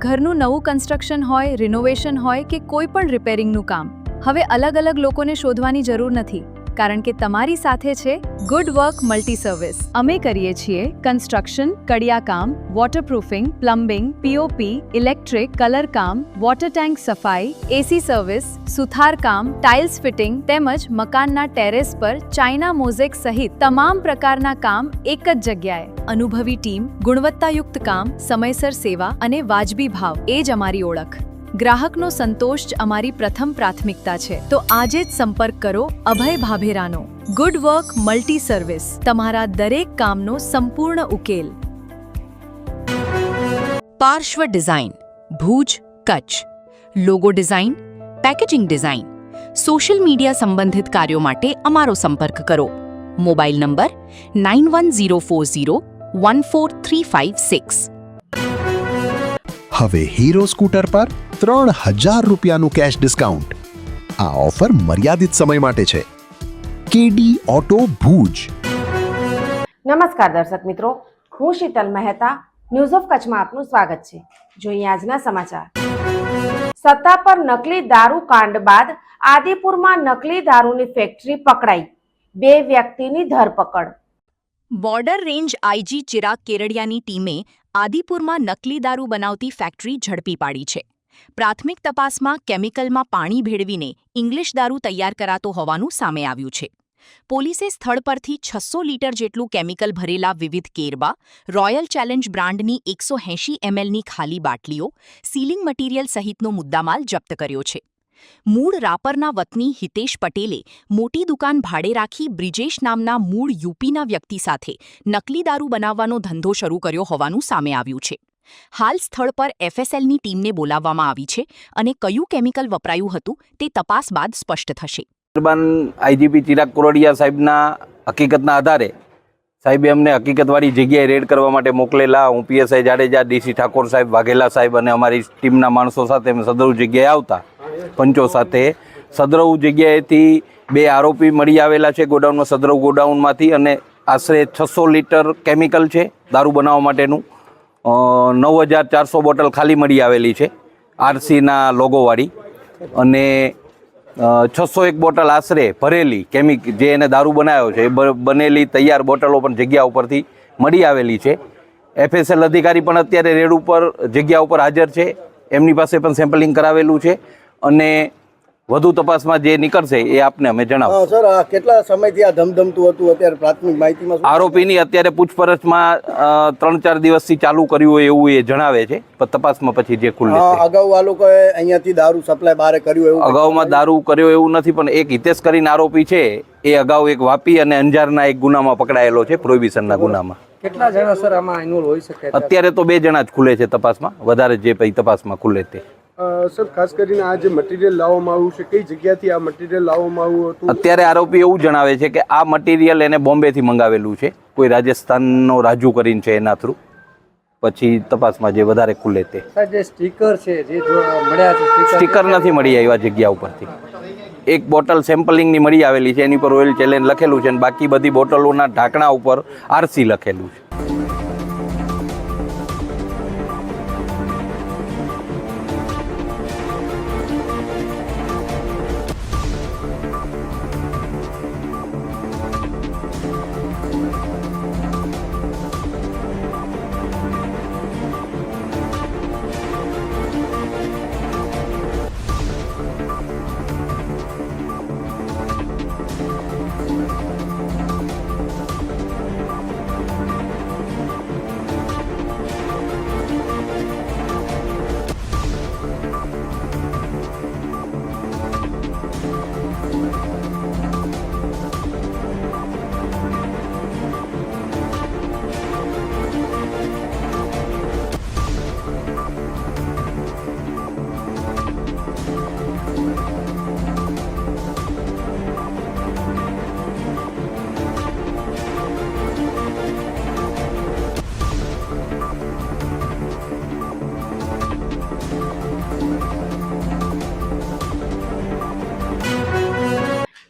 ઘરનું નવું કન્સ્ટ્રક્શન હોય, રિનોવેશન હોય કે કોઈ પણ રિપેરિંગનું કામ, હવે અલગ અલગ લોકોને શોધવાની જરૂર નથી, કારણ કે તમારી સાથે છે ગુડ વર્ક મલ્ટી સર્વિસ. અમે કરીએ છીએ કન્સ્ટ્રક્શન, કડિયાકામ, waterproofing, plumbing, POP, electric, colour કામ, વોટર ટેન્ક સફાઈ, એસી સર્વિસ, સુથાર કામ, ટાઇલ્સ ફિટિંગ તેમજ મકાનના ટેરેસ પર ચાઇના મોઝેક સહિત તમામ પ્રકારના કામ એક જ જગ્યાએ. અનુભવી ટીમ, ગુણવત્તાયુક્ત કામ, સમયસર સેવા અને વાજબી ભાવ એ જ અમારી ઓળખ. ગ્રાહકનો સંતોષ જ અમારી પ્રથમ પ્રાથમિકતા છે. તો આજે જ સંપર્ક કરો અભય ભાભેરાનો. ગુડ વર્ક મલ્ટી સર્વિસ, તમારા દરેક કામનો સંપૂર્ણ ઉકેલ. Parshva design, Bhuj, Kutch. Logo design, packaging design, social media સંબંધિત કાર્યો માટે અમારો સંપર્ક કરો. Mobile number 9104014356. હવે હીરો સ્કૂટર પર 3000 રૂપિયાનું કેશ ડિસ્કાઉન્ટ. આ ઓફર મર્યાદિત સમય માટે છે. કેડી ઓટો ભુજ. નમસ્કાર દર્શક મિત્રો, હું શીતલ મહેતા. ન્યૂઝ ઓફ કચ્છમાં આપનું સ્વાગત છે. જોઈએ આજના સમાચાર. સત્તા પર નકલી દારૂ કાંડ બાદ આદિપુરમાં નકલી દારૂની ફેક્ટરી પકડાઈ, 2 વ્યક્તિની ધરપકડ. બોર્ડર રેન્જ આઈજી ચિરાગ કેરડિયાની ટીમે આદિપુરમાં નકલી દારૂ બનાવતી ફેક્ટરી ઝડપી પાડી છે. પ્રાથમિક તપાસમાં કેમિકલમાં પાણી ભેળવીને ઇંગ્લિશ દારૂ તૈયાર કરાતો હોવાનું સામે આવ્યું છે. પોલીસે સ્થળ પરથી 600 લીટર જેટલું કેમિકલ ભરેલા વિવિધ કેરબા, રોયલ ચેલેન્જ બ્રાન્ડની 180 mlની ખાલી બાટલીઓ, સીલિંગ મટીરીયલ સહિતનો મુદ્દામાલ જપ્ત કર્યો છે. મૂળ રાપરના વતની હિતેશ પટેલે મોટી દુકાન ભાડે રાખી બ્રિજેશ નામના મૂળ યુપીના વ્યક્તિ સાથે નકલી દારૂ બનાવવાનો ધંધો શરૂ કર્યો હોવાનું સામે આવ્યું છે. હાલ સ્થળ પર એફએસએલની ટીમને બોલાવવામાં આવી છે અને કયું કેમિકલ વપરાયું હતું તે તપાસ બાદ સ્પષ્ટ થશે. આઈજીપી ચિરાગ કોરડિયા સાહેબના હકીકતના આધારે સાહેબે અમને હકીકતવાળી જગ્યાએ રેડ કરવા માટે મોકલેલા. હું પીએસઆઈ જાડેજા, ડીસી ઠાકોર સાહેબ, વાઘેલા સાહેબ અને અમારી ટીમના માણસો સાથે અમે સદરુ જગ્યાએ આવતા પંચો સાથે. સદરુ જગ્યાએથી 2 આરોપી મળી આવેલા છે ગોડાઉનમાં, સદરુ ગોડાઉનમાંથી, અને આશરે 600 લીટર કેમિકલ છે દારૂ બનાવવા માટેનું. 9400 બોટલ ખાલી મળી આવેલી છે આરસીના લોગોવાળી, અને 601 બોટલ આશરે ભરેલી જે એને દારૂ બનાવ્યો છે એ બનેલી તૈયાર બોટલો પણ જગ્યા ઉપરથી મળી આવેલી છે. એફએસએલ અધિકારી પણ અત્યારે રેડ ઉપર જગ્યા ઉપર હાજર છે. એમની પાસે પણ સેમ્પલિંગ કરાવેલું છે અને વધુ તપાસમાં જે નીકળશે એ આપને અમે જણાવશું. સર, કેટલા સમયથી આ ધમધમતું હતું? અત્યારે પ્રાથમિક માહિતીમાં આરોપીની અત્યારે પૂછપરછમાં 3-4 દિવસથી ચાલુ કર્યું હોય એવું એ જણાવે છે, પણ તપાસમાં પછી જે ખુલ્લે. અગાઉ આ લોકોએ અહીંયાથી દારૂ સપ્લાય બહાર કર્યું એવું? અગાઉમાં દારૂ કર્યો એવું નથી, પણ એક હિતેશ કરીને આરોપી છે એ અગાઉ એક વાપી અને અંજારના એક ગુનામાં પકડાયેલો છે, પ્રોહિબિશનના ગુનામાં. કેટલા જણા સર આમાં ઇન્વોલ્વ હોઈ શકે? અત્યારે તો 2 જણા જ ખુલે છે તપાસમાં, વધારે જે પછી તપાસમાં ખુલે તે. સર, ખાસ કરીને આ જે મટીરિયલ લાવવામાં આવ્યું છે, કઈ જગ્યાથી આ મટીરિયલ લાવવામાં આવ્યું હતું? અત્યારે આરોપી એવું જણાવે છે કે આ મટીરિયલ એને બોમ્બેથી મંગાવેલું છે, કોઈ રાજસ્થાનનો રાજુ કરીને છે એના થ્રુ. પછી તપાસમાં જે વધારે ખુલે તે. જે સ્ટીકર છે જે મળ્યા છે, સ્ટીકર નથી મળી આવ્યા જગ્યા ઉપરથી. એક બોટલ સેમ્પલિંગની મળી આવેલી છે, એની પર રોયલ ચેલેન્જ લખેલું છે, અને બાકી બધી બોટલોના ઢાંકણા ઉપર આરસી લખેલું છે.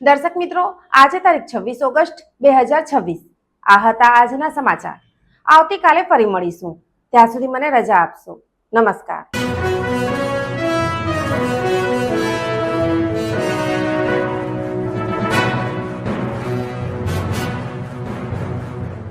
દર્શક મિત્રો, આજે તારીખ 26 ઓગસ્ટ 2026. આ હતા આજના સમાચાર. આવતીકાલે ફરી મળીશું. ત્યાં સુધી મને રજા આપશો. નમસ્કાર.